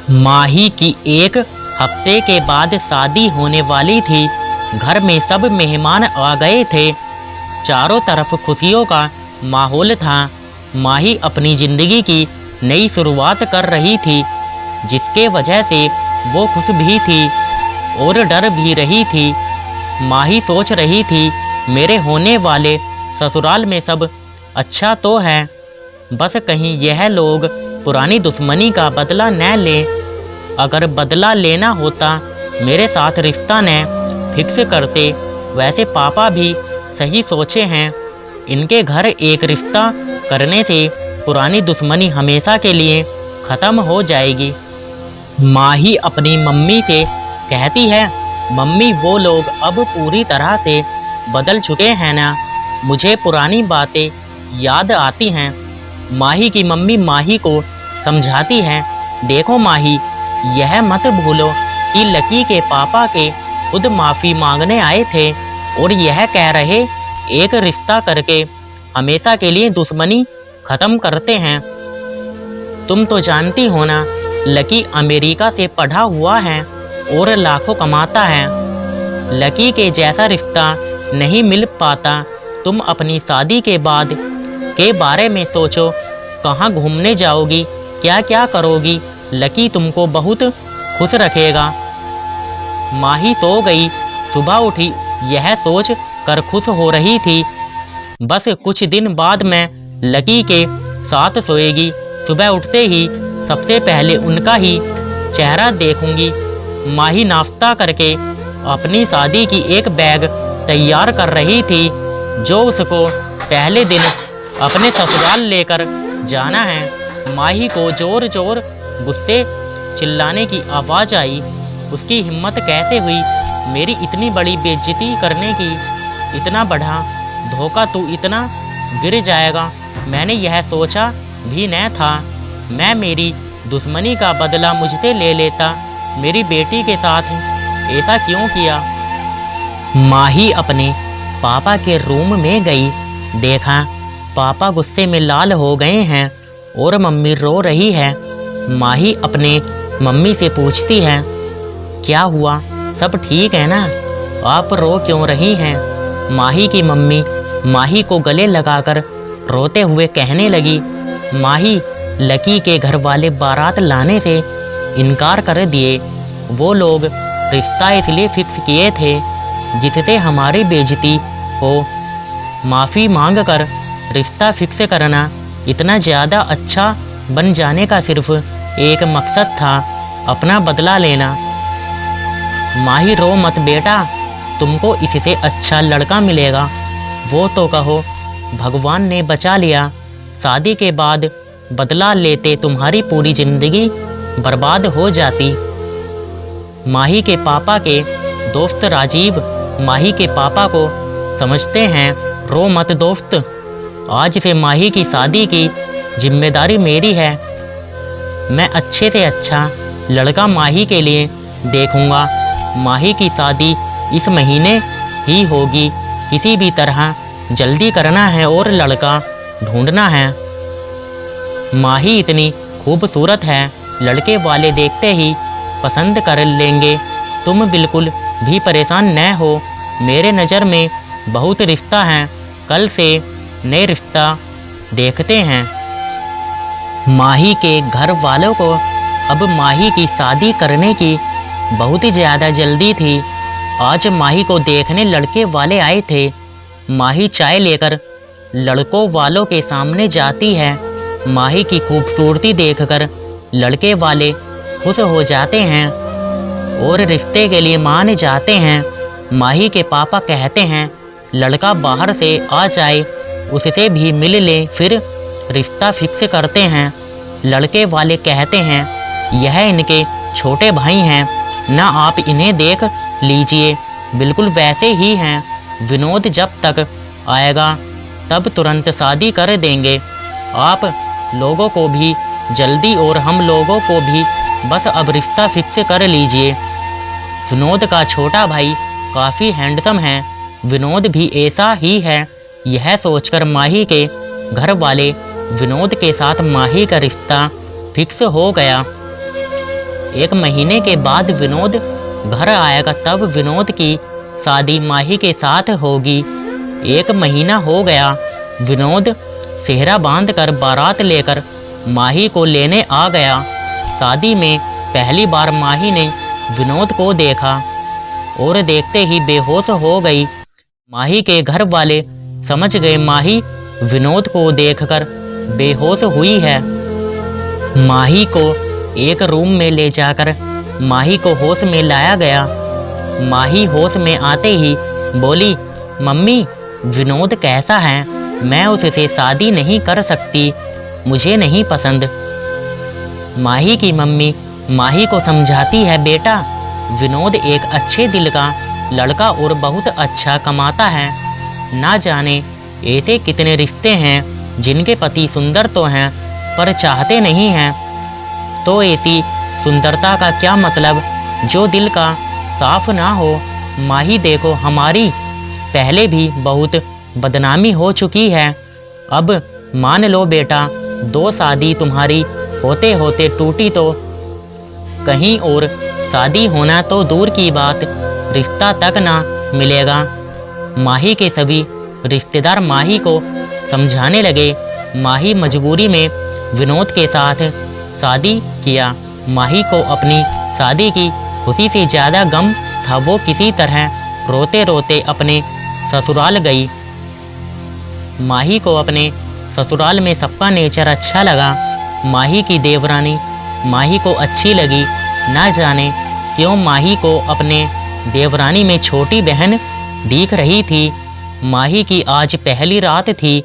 माही की एक हफ्ते के बाद शादी होने वाली थी। घर में सब मेहमान आ गए थे। चारों तरफ खुशियों का माहौल था। माही अपनी ज़िंदगी की नई शुरुआत कर रही थी, जिसके वजह से वो खुश भी थी और डर भी रही थी। माही सोच रही थी, मेरे होने वाले ससुराल में सब अच्छा तो है, बस कहीं यह लोग पुरानी दुश्मनी का बदला न लें। अगर बदला लेना होता मेरे साथ रिश्ता न फिक्स करते। वैसे पापा भी सही सोचे हैं, इनके घर एक रिश्ता करने से पुरानी दुश्मनी हमेशा के लिए ख़त्म हो जाएगी। माही अपनी मम्मी से कहती है, मम्मी वो लोग अब पूरी तरह से बदल चुके हैं ना, मुझे पुरानी बातें याद आती हैं। माही की मम्मी माही को समझाती हैं, देखो माही, यह मत भूलो कि लकी के पापा के खुद माफ़ी मांगने आए थे और यह कह रहे एक रिश्ता करके हमेशा के लिए दुश्मनी ख़त्म करते हैं। तुम तो जानती हो ना, लकी अमेरिका से पढ़ा हुआ है और लाखों कमाता है। लकी के जैसा रिश्ता नहीं मिल पाता। तुम अपनी शादी के बाद के बारे में सोचो, कहाँ घूमने जाओगी, क्या क्या करोगी। लकी तुमको बहुत खुश रखेगा। माही सो गई। सुबह उठी, यह सोच कर खुश हो रही थी, बस कुछ दिन बाद मैं लकी के साथ सोएगी। सुबह उठते ही सबसे पहले उनका ही चेहरा देखूंगी। माही नाश्ता करके अपनी शादी की एक बैग तैयार कर रही थी, जो उसको पहले दिन अपने ससुराल लेकर जाना है। माही को जोर जोर गुस्से चिल्लाने की आवाज़ आई। उसकी हिम्मत कैसे हुई मेरी इतनी बड़ी बेइज्जती करने की। इतना बड़ा धोखा, तू इतना गिर जाएगा, मैंने यह सोचा भी न था। मैं मेरी दुश्मनी का बदला मुझसे ले लेता। मेरी बेटी के साथ ऐसा क्यों किया। माही अपने पापा के रूम में गई। देखा पापा गुस्से में लाल हो गए हैं और मम्मी रो रही है। माही अपने मम्मी से पूछती है, क्या हुआ, सब ठीक है ना, आप रो क्यों रही हैं। माही की मम्मी माही को गले लगाकर रोते हुए कहने लगी, माही, लकी के घर वाले बारात लाने से इनकार कर दिए। वो लोग रिश्ता इसलिए फिक्स किए थे जिससे हमारी बेइज्जती हो। माफ़ी मांग कर रिश्ता फिक्स करना इतना ज़्यादा अच्छा बन जाने का सिर्फ एक मकसद था, अपना बदला लेना। माही, रो मत बेटा, तुमको इससे अच्छा लड़का मिलेगा। वो तो कहो भगवान ने बचा लिया। शादी के बाद बदला लेते तुम्हारी पूरी ज़िंदगी बर्बाद हो जाती। माही के पापा के दोस्त राजीव माही के पापा को समझते हैं, रो मत दोस्त, आज से माही की शादी की जिम्मेदारी मेरी है। मैं अच्छे से अच्छा लड़का माही के लिए देखूंगा। माही की शादी इस महीने ही होगी। किसी भी तरह जल्दी करना है और लड़का ढूंढना है। माही इतनी खूबसूरत है, लड़के वाले देखते ही पसंद कर लेंगे। तुम बिल्कुल भी परेशान न हो, मेरे नज़र में बहुत रिश्ता हैं, कल से नए रिश्ता देखते हैं। माही के घर वालों को अब माही की शादी करने की बहुत ही ज़्यादा जल्दी थी। आज माही को देखने लड़के वाले आए थे। माही चाय लेकर लड़कों वालों के सामने जाती है। माही की खूबसूरती देखकर लड़के वाले खुश हो जाते हैं और रिश्ते के लिए मान जाते हैं। माही के पापा कहते हैं, लड़का बाहर से आ जाए, उससे भी मिल ले, फिर रिश्ता फिक्स करते हैं। लड़के वाले कहते हैं, यह इनके छोटे भाई हैं ना, आप इन्हें देख लीजिए, बिल्कुल वैसे ही हैं। विनोद जब तक आएगा तब तुरंत शादी कर देंगे। आप लोगों को भी जल्दी और हम लोगों को भी बस अब रिश्ता फिक्स कर लीजिए। विनोद का छोटा भाई काफ़ी हैंडसम है, विनोद भी ऐसा ही है। यह सोचकर माही के घर वाले विनोद के साथ माही का रिश्ता फिक्स हो गया। 1 महीने के बाद विनोद घर आएगा, तब विनोद की शादी माही के साथ होगी। 1 महीना हो गया। विनोद सेहरा बांधकर बारात लेकर माही को लेने आ गया। शादी में पहली बार माही ने विनोद को देखा और देखते ही बेहोश हो गई। माही के घर वाले समझ गए माही विनोद को देखकर बेहोश हुई है। माही को एक रूम में ले जाकर माही को होश में लाया गया। माही होश में आते ही बोली, मम्मी विनोद कैसा है? मैं उससे शादी नहीं कर सकती, मुझे नहीं पसंद। माही की मम्मी माही को समझाती है, बेटा विनोद एक अच्छे दिल का लड़का और बहुत अच्छा कमाता है। ना जाने ऐसे कितने रिश्ते हैं जिनके पति सुंदर तो हैं पर चाहते नहीं हैं। तो ऐसी सुंदरता का क्या मतलब जो दिल का साफ ना हो। माही देखो, हमारी पहले भी बहुत बदनामी हो चुकी है। अब मान लो बेटा, 2 शादी तुम्हारी होते होते टूटी तो कहीं और शादी होना तो दूर की बात, रिश्ता तक ना मिलेगा। माही के सभी रिश्तेदार माही को समझाने लगे। माही मजबूरी में विनोद के साथ शादी किया। माही को अपनी शादी की खुशी से ज़्यादा गम था। वो किसी तरह रोते रोते अपने ससुराल गई। माही को अपने ससुराल में सबका नेचर अच्छा लगा। माही की देवरानी माही को अच्छी लगी। ना जाने क्यों माही को अपने देवरानी में छोटी बहन दिख रही थी। माही की आज पहली रात थी।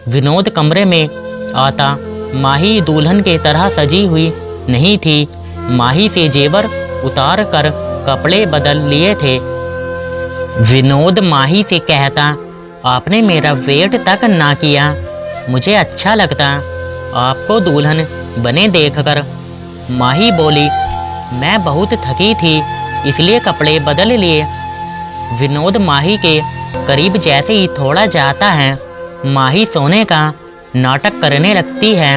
विनोद कमरे में आता माही दुल्हन के तरह सजी हुई नहीं थी। माही से जेवर उतार कर कपड़े बदल लिए थे। विनोद माही से कहता, आपने मेरा वेट तक ना किया, मुझे अच्छा लगता आपको दुल्हन बने देखकर। माही बोली, मैं बहुत थकी थी इसलिए कपड़े बदल लिए। विनोद माही के करीब जैसे ही थोड़ा जाता है, माही सोने का नाटक करने लगती है।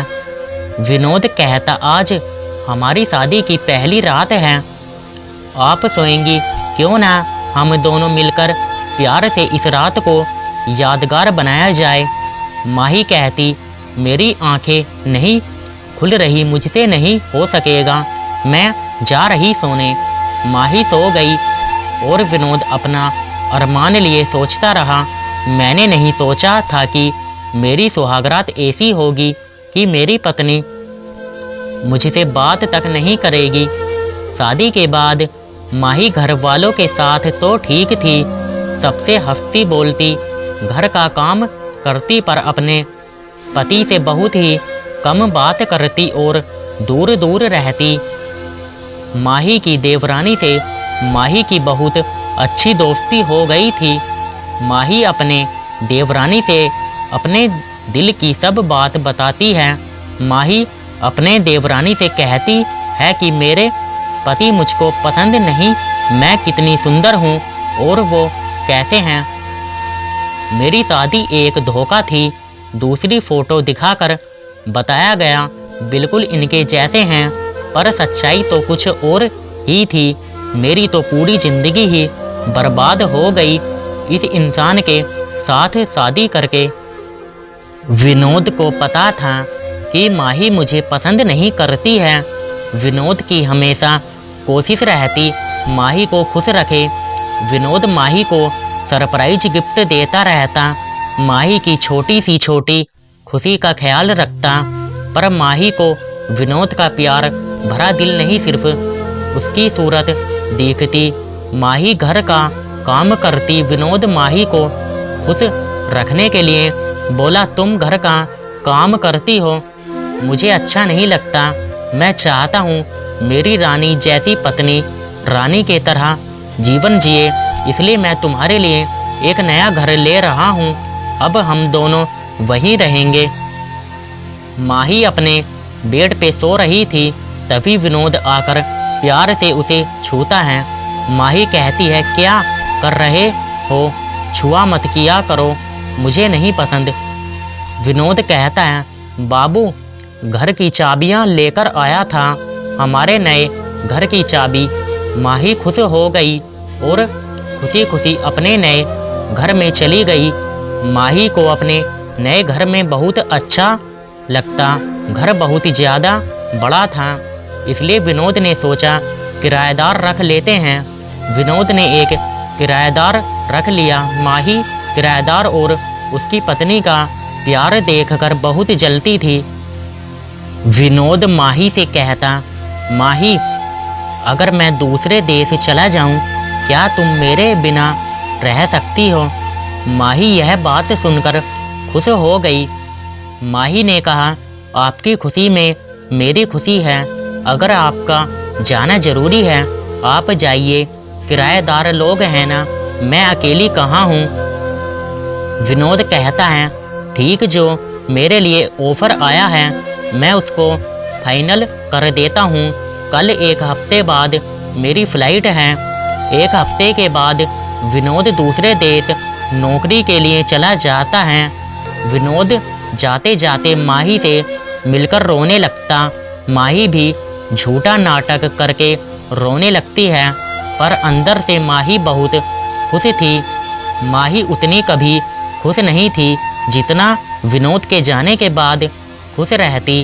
विनोद कहता, आज हमारी शादी की पहली रात है, आप सोएंगी क्यों ना हम दोनों मिलकर प्यार से इस रात को यादगार बनाया जाए। माही कहती, मेरी आंखें नहीं खुल रही, मुझसे नहीं हो सकेगा, मैं जा रही सोने। माही सो गई और विनोद अपना अरमान लिए सोचता रहा। मैंने नहीं सोचा था कि मेरी सुहागरात ऐसी होगी कि मेरी पत्नी मुझसे बात तक नहीं करेगी। शादी के बाद माही घर वालों के साथ तो ठीक थी, सबसे हंसती बोलती, घर का काम करती, पर अपने पति से बहुत ही कम बात करती और दूर दूर रहती। माही की देवरानी से माही की बहुत अच्छी दोस्ती हो गई थी। माही अपने देवरानी से अपने दिल की सब बात बताती है। माही अपने देवरानी से कहती है कि मेरे पति मुझको पसंद नहीं, मैं कितनी सुंदर हूँ और वो कैसे हैं। मेरी शादी एक धोखा थी। दूसरी फोटो दिखाकर बताया गया बिल्कुल इनके जैसे हैं, पर सच्चाई तो कुछ और ही थी। मेरी तो पूरी जिंदगी ही बर्बाद हो गई इस इंसान के साथ शादी करके। विनोद को पता था कि माही मुझे पसंद नहीं करती है। विनोद की हमेशा कोशिश रहती माही को खुश रखे। विनोद माही को सरप्राइज गिफ्ट देता रहता, माही की छोटी सी छोटी खुशी का ख्याल रखता। पर माही को विनोद का प्यार भरा दिल नहीं सिर्फ उसकी सूरत देखती। माही घर का काम करती। विनोद माही को खुश रखने के लिए बोला, तुम घर का काम करती हो, मुझे अच्छा नहीं लगता। मैं चाहता हूँ मेरी रानी जैसी पत्नी रानी के तरह जीवन जिए, इसलिए मैं तुम्हारे लिए एक नया घर ले रहा हूँ। अब हम दोनों वहीं रहेंगे। माही अपने बेड पे सो रही थी, तभी विनोद आकर प्यार से उसे छूता है। माही कहती है, क्या कर रहे हो, छुआ मत किया करो, मुझे नहीं पसंद। विनोद कहता है, बाबू घर की चाबियां लेकर आया था, हमारे नए घर की चाबी। माही खुश हो गई और खुशी खुशी अपने नए घर में चली गई। माही को अपने नए घर में बहुत अच्छा लगता। घर बहुत ही ज़्यादा बड़ा था, इसलिए विनोद ने सोचा किराएदार रख लेते हैं। विनोद ने एक किराएदार रख लिया। माही किराएदार और उसकी पत्नी का प्यार देखकर बहुत जलती थी। विनोद माही से कहता, माही, अगर मैं दूसरे देश चला जाऊं, क्या तुम मेरे बिना रह सकती हो? माही यह बात सुनकर खुश हो गई। माही ने कहा, आपकी खुशी में मेरी खुशी है। अगर आपका जाना जरूरी है, आप जाइए। किराएदार लोग हैं ना, मैं अकेली कहाँ हूँ। विनोद कहता है, ठीक, जो मेरे लिए ऑफर आया है मैं उसको फाइनल कर देता हूँ। कल 1 हफ्ते बाद मेरी फ़्लाइट है। 1 हफ्ते के बाद विनोद दूसरे देश नौकरी के लिए चला जाता है। विनोद जाते जाते माही से मिलकर रोने लगता। माही भी झूठा नाटक करके रोने लगती है, पर अंदर से माही बहुत खुश थी। माही उतनी कभी खुश नहीं थी जितना विनोद के जाने के बाद खुश रहती।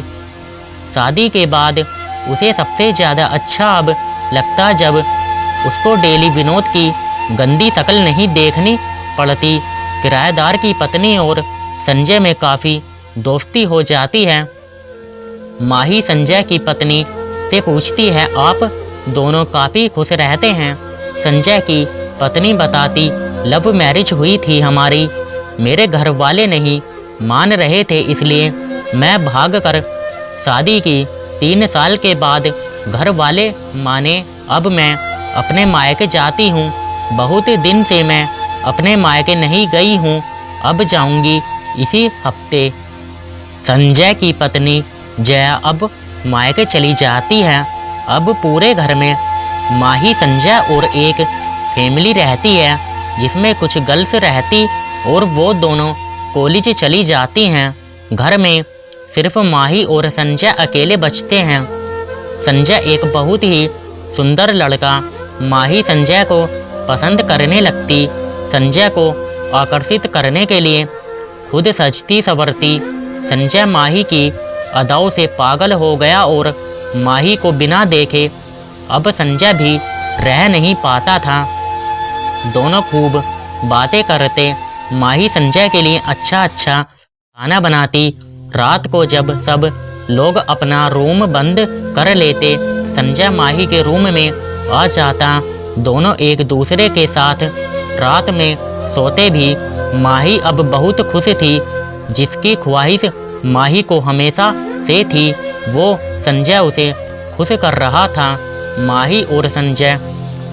शादी के बाद उसे सबसे ज़्यादा अच्छा अब लगता जब उसको डेली विनोद की गंदी शक्ल नहीं देखनी पड़ती। किराएदार की पत्नी और संजय में काफ़ी दोस्ती हो जाती है। माही संजय की पत्नी से पूछती है, आप दोनों काफ़ी खुश रहते हैं। संजय की पत्नी बताती, लव मैरिज हुई थी हमारी। मेरे घर वाले नहीं मान रहे थे, इसलिए मैं भागकर शादी की। 3 साल के बाद घर वाले माने। अब मैं अपने मायके जाती हूँ। बहुत दिन से मैं अपने मायके नहीं गई हूँ, अब जाऊँगी इसी हफ्ते। संजय की पत्नी जया अब मायके चली जाती है। अब पूरे घर में माही, संजय और एक फैमिली रहती है, जिसमें कुछ गर्ल्स रहती और वो दोनों कॉलेज चली जाती हैं। घर में सिर्फ माही और संजय अकेले बचते हैं। संजय एक बहुत ही सुंदर लड़का। माही संजय को पसंद करने लगती। संजय को आकर्षित करने के लिए खुद सजती संवरती। संजय माही की अदाओं से पागल हो गया और माही को बिना देखे अब संजय भी रह नहीं पाता था। दोनों खूब बातें करते। माही संजय के लिए अच्छा अच्छा खाना बनाती। रात को जब सब लोग अपना रूम बंद कर लेते, संजय माही के रूम में आ जाता। दोनों एक दूसरे के साथ रात में सोते भी। माही अब बहुत खुश थी। जिसकी ख्वाहिश माही को हमेशा से थी, वो संजय उसे खुश कर रहा था। माही और संजय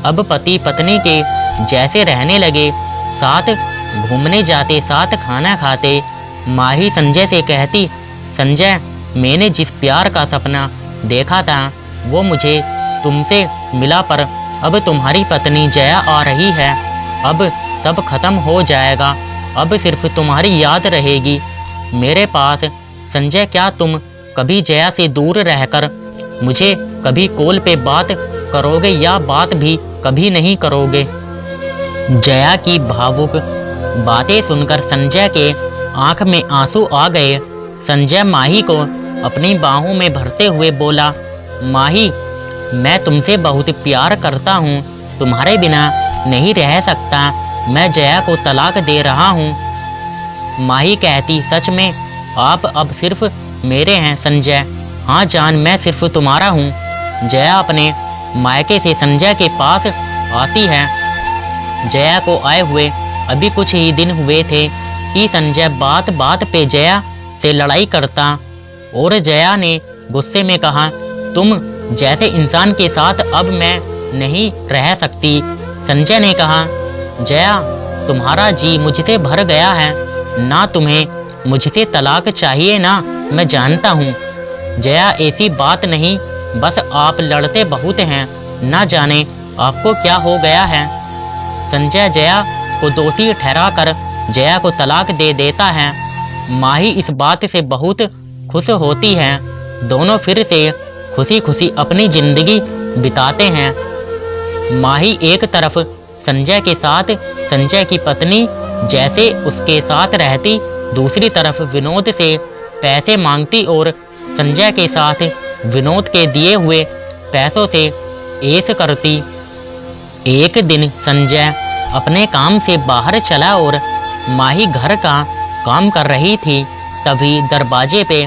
अब पति पत्नी के जैसे रहने लगे। साथ घूमने जाते, साथ खाना खाते। माही संजय से कहती, संजय, मैंने जिस प्यार का सपना देखा था वो मुझे तुमसे मिला, पर अब तुम्हारी पत्नी जया आ रही है। अब सब खत्म हो जाएगा। अब सिर्फ तुम्हारी याद रहेगी मेरे पास। संजय, क्या तुम कभी जया से दूर रहकर मुझे कभी कॉल पे बात करोगे या बात भी कभी नहीं करोगे? जया की भावुक बातें सुनकर संजय के आंख में आंसू आ गए। संजय माही को अपनी बाहों में भरते हुए बोला, माही, मैं तुमसे बहुत प्यार करता हूँ। तुम्हारे बिना नहीं रह सकता। मैं जया को तलाक दे रहा हूँ। माही कहती, सच में? आप अब सिर्फ मेरे हैं संजय। हाँ जान, मैं सिर्फ तुम्हारा हूँ। जया अपने मायके से संजय के पास आती है। जया को आए हुए अभी कुछ ही दिन हुए थे कि संजय बात बात पे जया से लड़ाई करता और जया ने गुस्से में कहा, तुम जैसे इंसान के साथ अब मैं नहीं रह सकती। संजय ने कहा, जया, तुम्हारा जी मुझसे भर गया है ना। तुम्हें मुझसे तलाक चाहिए ना, मैं जानता हूँ। जया, ऐसी बात नहीं, बस आप लड़ते बहुत हैं। ना जाने आपको क्या हो गया है। संजय जया को दोषी ठहराकर जया को तलाक दे देता है। माही इस बात से बहुत खुश होती है। दोनों फिर से खुशी खुशी अपनी ज़िंदगी बिताते हैं। माही एक तरफ संजय के साथ संजय की पत्नी जैसे उसके साथ रहती, दूसरी तरफ विनोद से पैसे मांगती और संजय के साथ विनोद के दिए हुए पैसों से ऐश करती। एक दिन संजय अपने काम से बाहर चला और माही घर का काम कर रही थी। तभी दरवाजे पे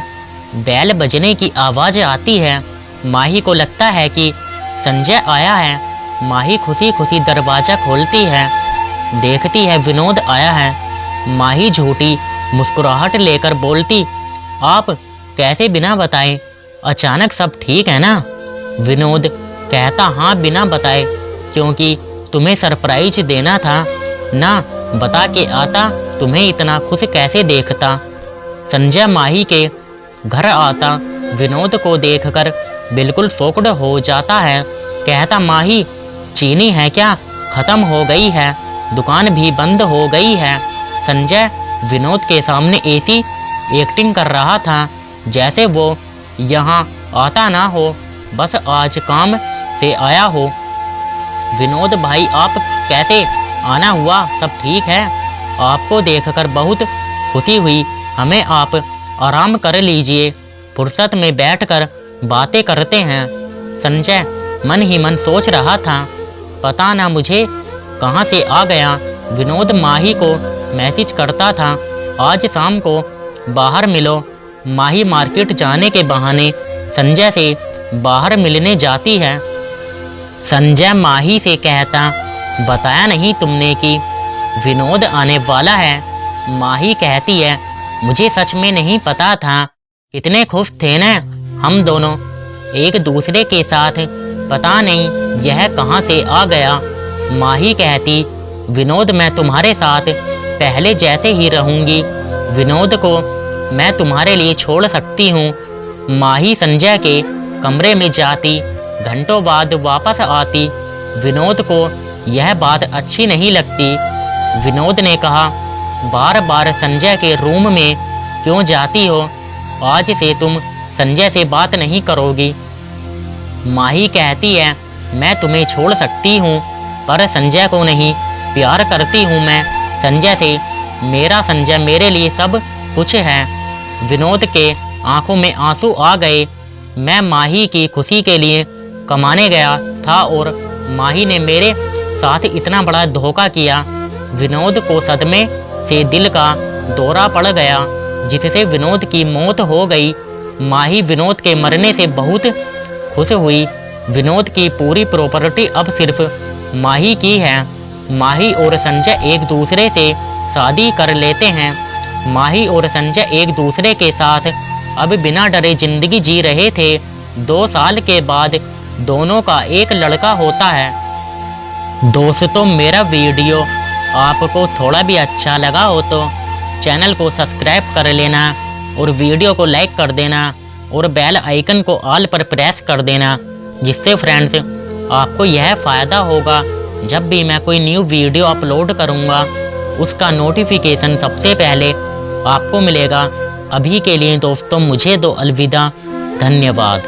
बैल बजने की आवाज़ आती है। माही को लगता है कि संजय आया है। माही खुशी खुशी दरवाज़ा खोलती है, देखती है विनोद आया है। माही झूठी मुस्कुराहट लेकर बोलती, आप कैसे बिना बताए? अचानक सब ठीक है ना? विनोद कहता, हाँ बिना बताए, क्योंकि तुम्हें सरप्राइज देना था ना, बता के आता तुम्हें इतना खुश कैसे देखता। संजय माही के घर आता विनोद को देखकर बिल्कुल शॉक्ड हो जाता है। कहता, माही चीनी है क्या? ख़त्म हो गई है, दुकान भी बंद हो गई है। संजय विनोद के सामने ऐसी एक्टिंग कर रहा था जैसे वो यहाँ आता ना हो, बस आज काम से आया हो। विनोद भाई आप कैसे? आना हुआ, सब ठीक है? आपको देखकर बहुत खुशी हुई, हमें आप आराम कर लीजिए, फुर्सत में बैठकर बातें करते हैं। संजय मन ही मन सोच रहा था, पता ना मुझे कहाँ से आ गया। विनोद माही को मैसेज करता था, आज शाम को बाहर मिलो। माही मार्केट जाने के बहाने संजय से बाहर मिलने जाती है। संजय माही से कहता, बताया नहीं तुमने कि विनोद आने वाला है? माही कहती है, मुझे सच में नहीं पता था। कितने खुश थे ना हम दोनों एक दूसरे के साथ, पता नहीं यह कहाँ से आ गया। माही कहती, विनोद मैं तुम्हारे साथ पहले जैसे ही रहूँगी, विनोद को मैं तुम्हारे लिए छोड़ सकती हूँ। माही संजय के कमरे में जाती, घंटों बाद वापस आती। विनोद को यह बात अच्छी नहीं लगती। विनोद ने कहा, बार बार संजय के रूम में क्यों जाती हो? आज से तुम संजय से बात नहीं करोगी। माही कहती है, मैं तुम्हें छोड़ सकती हूँ पर संजय को नहीं, प्यार करती हूँ मैं संजय से, मेरा संजय मेरे लिए सब कुछ है। विनोद के आंखों में आंसू आ गए। मैं माही की खुशी के लिए कमाने गया था और माही ने मेरे साथ इतना बड़ा धोखा किया। विनोद को सदमे से दिल का दौरा पड़ गया, जिससे विनोद की मौत हो गई। माही विनोद के मरने से बहुत खुश हुई। विनोद की पूरी प्रॉपर्टी अब सिर्फ माही की है। माही और संजय एक दूसरे से शादी कर लेते हैं। माही और संजय एक दूसरे के साथ अब बिना डरे जिंदगी जी रहे थे। 2 साल के बाद दोनों का एक लड़का होता है। दोस्तों, मेरा वीडियो आपको थोड़ा भी अच्छा लगा हो तो चैनल को सब्सक्राइब कर लेना और वीडियो को लाइक कर देना और बेल आइकन को ऑल पर प्रेस कर देना, जिससे फ्रेंड्स आपको यह फ़ायदा होगा जब भी मैं कोई न्यू वीडियो अपलोड करूँगा उसका नोटिफिकेशन सबसे पहले आपको मिलेगा। अभी के लिए दोस्तों मुझे दो अलविदा, धन्यवाद।